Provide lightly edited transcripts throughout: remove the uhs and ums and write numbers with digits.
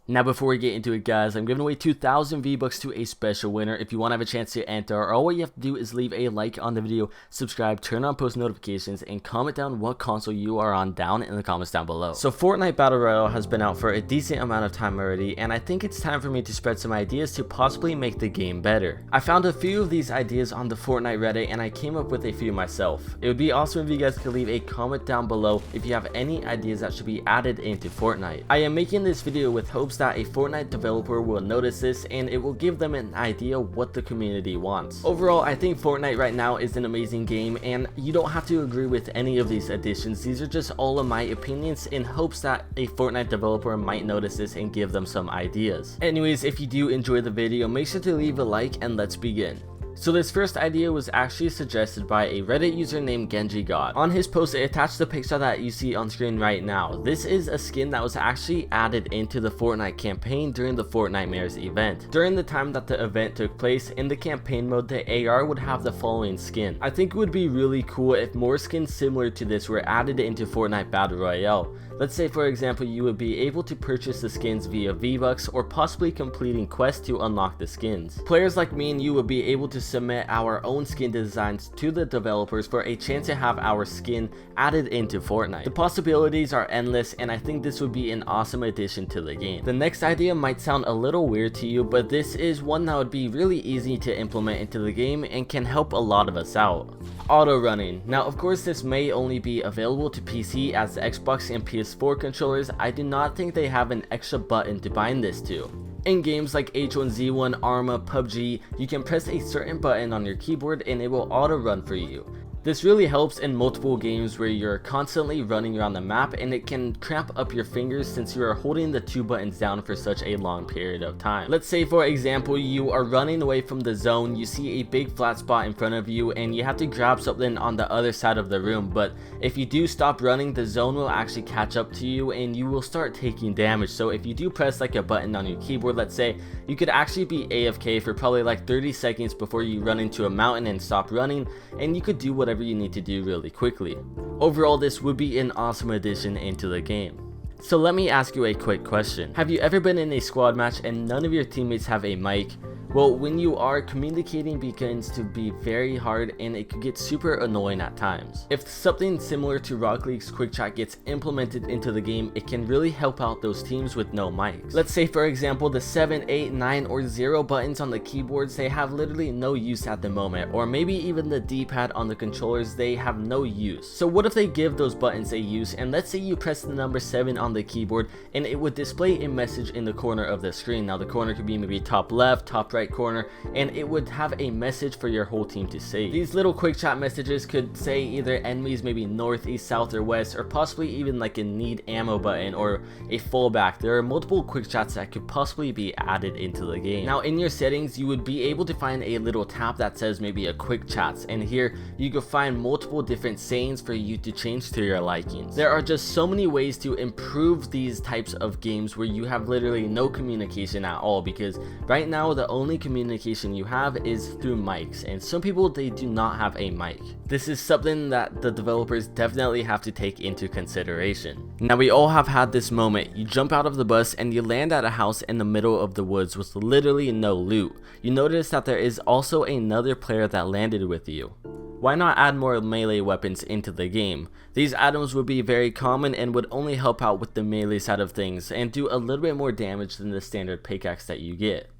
Now before we get into it, guys, I'm giving away 2,000 V-Bucks to a special winner. If you want to have a chance to enter, all you have to do is leave a like on the video, subscribe, turn on post notifications, and comment down what console you are on down in the comments down below. So Fortnite Battle Royale has been out for a decent amount of time already, and I think it's time for me to spread some ideas to possibly make the game better. I found a few of these ideas on the Fortnite Reddit, and I came up with a few myself. It would be awesome if you guys could leave a comment down below if you have any ideas that should be added into Fortnite. I am making this video with hopes that a Fortnite developer will notice this and it will give them an idea what the community wants. Overall, I think Fortnite right now is an amazing game, and you don't have to agree with any of these additions. These are just all of my opinions in hopes that a Fortnite developer might notice this and give them some ideas. Anyways, if you do enjoy the video, make sure to leave a like and let's begin. So this first idea was actually suggested by a Reddit user named Genji God. On his post, it attached the picture that you see on screen right now. This is a skin that was actually added into the Fortnite campaign during the Fortnitemares event. During the time that the event took place, in the campaign mode, the AR would have the following skin. I think it would be really cool if more skins similar to this were added into Fortnite Battle Royale. Let's say, for example, you would be able to purchase the skins via V-Bucks or possibly completing quests to unlock the skins. Players like me and you would be able to submit our own skin designs to the developers for a chance to have our skin added into Fortnite. The possibilities are endless, and I think this would be an awesome addition to the game. The next idea might sound a little weird to you, but this is one that would be really easy to implement into the game and can help a lot of us out. Auto running. Now of course this may only be available to PC, as the Xbox and PS4 controllers, I do not think they have an extra button to bind this to. In games like H1Z1, Arma, PUBG, you can press a certain button on your keyboard and it will auto run for you. This really helps in multiple games where you're constantly running around the map, and it can cramp up your fingers since you are holding the two buttons down for such a long period of time. Let's say, for example, you are running away from the zone, you see a big flat spot in front of you and you have to grab something on the other side of the room, but if you do stop running, the zone will actually catch up to you and you will start taking damage. So if you do press like a button on your keyboard, let's say, you could actually be AFK for probably like 30 seconds before you run into a mountain and stop running, and you could do whatever you need to do really quickly. Overall, this would be an awesome addition into the game. So let me ask you a quick question. Have you ever been in a squad match and none of your teammates have a mic? Well, when you are, communicating begins to be very hard and it could get super annoying at times. If something similar to Rocket League's quick chat gets implemented into the game, it can really help out those teams with no mics. Let's say, for example, the 7, 8, 9, or 0 buttons on the keyboards, they have literally no use at the moment, or maybe even the D-pad on the controllers, they have no use. So what if they give those buttons a use, and let's say you press the number 7 on the keyboard and it would display a message in the corner of the screen. Now the corner could be maybe top left, top right corner, and it would have a message for your whole team to say. These little quick chat messages could say either enemies maybe north, east, south, or west, or possibly even like a need ammo button or a fallback. There are multiple quick chats that could possibly be added into the game. Now in your settings, you would be able to find a little tab that says maybe a quick chats, and here you could find multiple different sayings for you to change to your likings. There are just so many ways to improve these types of games where you have literally no communication at all, because right now the only communication you have is through mics, and some people, they do not have a mic. This is something that the developers definitely have to take into consideration. Now we all have had this moment. You jump out of the bus and you land at a house in the middle of the woods with literally no loot. You notice that there is also another player that landed with you. Why not add more melee weapons into the game? These items would be very common and would only help out with the melee side of things and do a little bit more damage than the standard pickaxe that you get.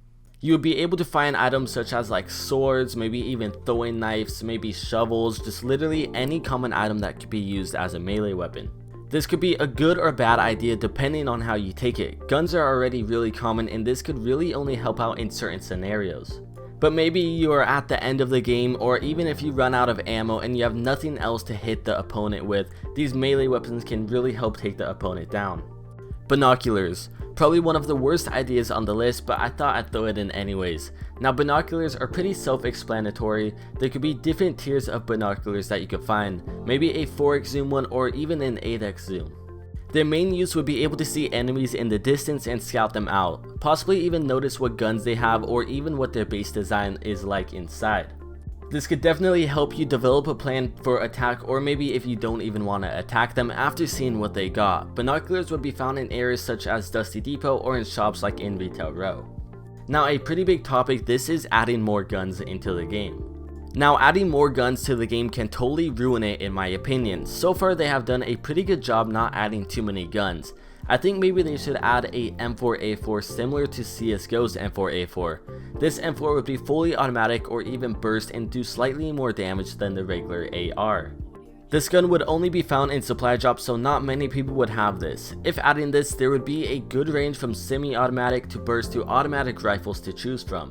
You would be able to find items such as like swords, maybe even throwing knives, maybe shovels, just literally any common item that could be used as a melee weapon. This could be a good or bad idea depending on how you take it. Guns are already really common, and this could really only help out in certain scenarios. But maybe you are at the end of the game, or even if you run out of ammo and you have nothing else to hit the opponent with, these melee weapons can really help take the opponent down. Binoculars. Probably one of the worst ideas on the list, but I thought I'd throw it in anyways. Now binoculars are pretty self-explanatory. There could be different tiers of binoculars that you could find, maybe a 4x zoom one or even an 8x zoom. Their main use would be able to see enemies in the distance and scout them out, possibly even notice what guns they have or even what their base design is like inside. This could definitely help you develop a plan for attack, or maybe if you don't even want to attack them after seeing what they got. Binoculars would be found in areas such as Dusty Depot or in shops like in Retail Row. Now, a pretty big topic, this is adding more guns into the game. Now, adding more guns to the game can totally ruin it in my opinion. So far they have done a pretty good job not adding too many guns. I think maybe they should add a M4A4 similar to CSGO's M4A4. This M4 would be fully automatic or even burst and do slightly more damage than the regular AR. This gun would only be found in supply drops, so not many people would have this. If adding this, there would be a good range from semi-automatic to burst to automatic rifles to choose from.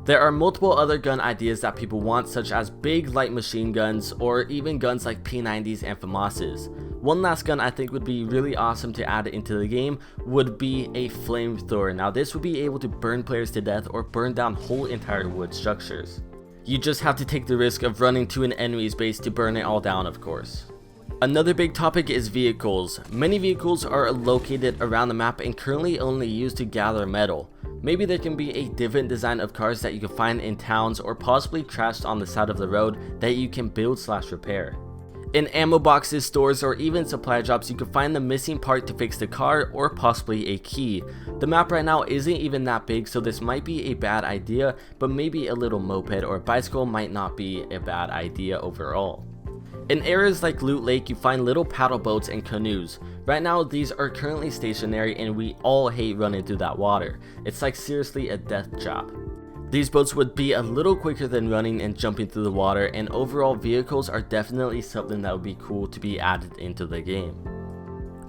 There are multiple other gun ideas that people want, such as big light machine guns or even guns like P90s and FAMASs. One last gun I think would be really awesome to add into the game would be a flamethrower. Now this would be able to burn players to death or burn down whole entire wood structures. You just have to take the risk of running to an enemy's base to burn it all down, of course. Another big topic is vehicles. Many vehicles are located around the map and currently only used to gather metal. Maybe there can be a different design of cars that you can find in towns or possibly trashed on the side of the road that you can build/repair. In ammo boxes, stores, or even supply drops, you can find the missing part to fix the car or possibly a key. The map right now isn't even that big, so this might be a bad idea, but maybe a little moped or bicycle might not be a bad idea overall. In areas like Loot Lake, you find little paddle boats and canoes. Right now, these are currently stationary and we all hate running through that water. It's like seriously a death trap. These boats would be a little quicker than running and jumping through the water, and overall vehicles are definitely something that would be cool to be added into the game.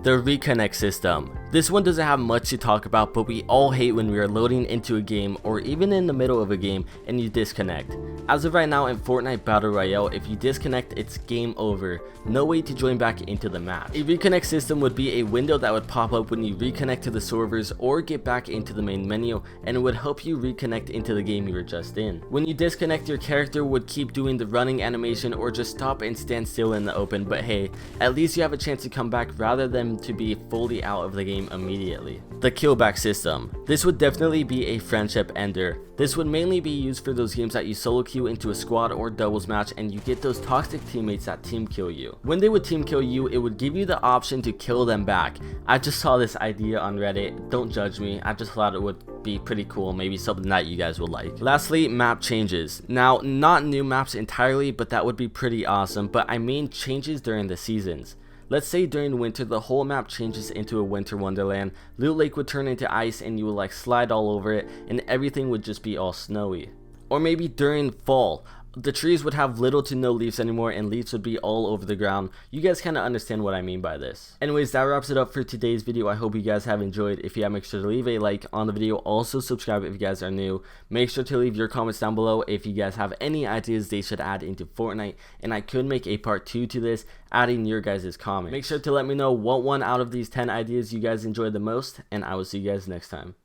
The Reconnect system. This one doesn't have much to talk about, but we all hate when we are loading into a game or even in the middle of a game and you disconnect. As of right now in Fortnite Battle Royale, if you disconnect, it's game over. No way to join back into the map. A reconnect system would be a window that would pop up when you reconnect to the servers or get back into the main menu, and it would help you reconnect into the game you were just in. When you disconnect, your character would keep doing the running animation or just stop and stand still in the open, but hey, at least you have a chance to come back rather than to be fully out of the game immediately. The killback system. This would definitely be a friendship ender. This would mainly be used for those games that you solo queue into a squad or doubles match and you get those toxic teammates that team kill you. When they would team kill you, it would give you the option to kill them back. I just saw this idea on Reddit, don't judge me, I just thought it would be pretty cool, maybe something that you guys would like. Lastly, map changes. Now, not new maps entirely, but that would be pretty awesome, but I mean changes during the seasons. Let's say during winter the whole map changes into a winter wonderland, Loot Lake would turn into ice and you would like slide all over it and everything would just be all snowy. Or maybe during fall, the trees would have little to no leaves anymore and leaves would be all over the ground. You guys kind of understand what I mean by this. Anyways, that wraps it up for today's video. I hope you guys have enjoyed. If you have, make sure to leave a like on the video. Also subscribe if you guys are new. Make sure to leave your comments down below if you guys have any ideas they should add into Fortnite, and I could make a part 2 to this, adding your guys' comments. Make sure to let me know what one out of these 10 ideas you guys enjoyed the most, and I will see you guys next time.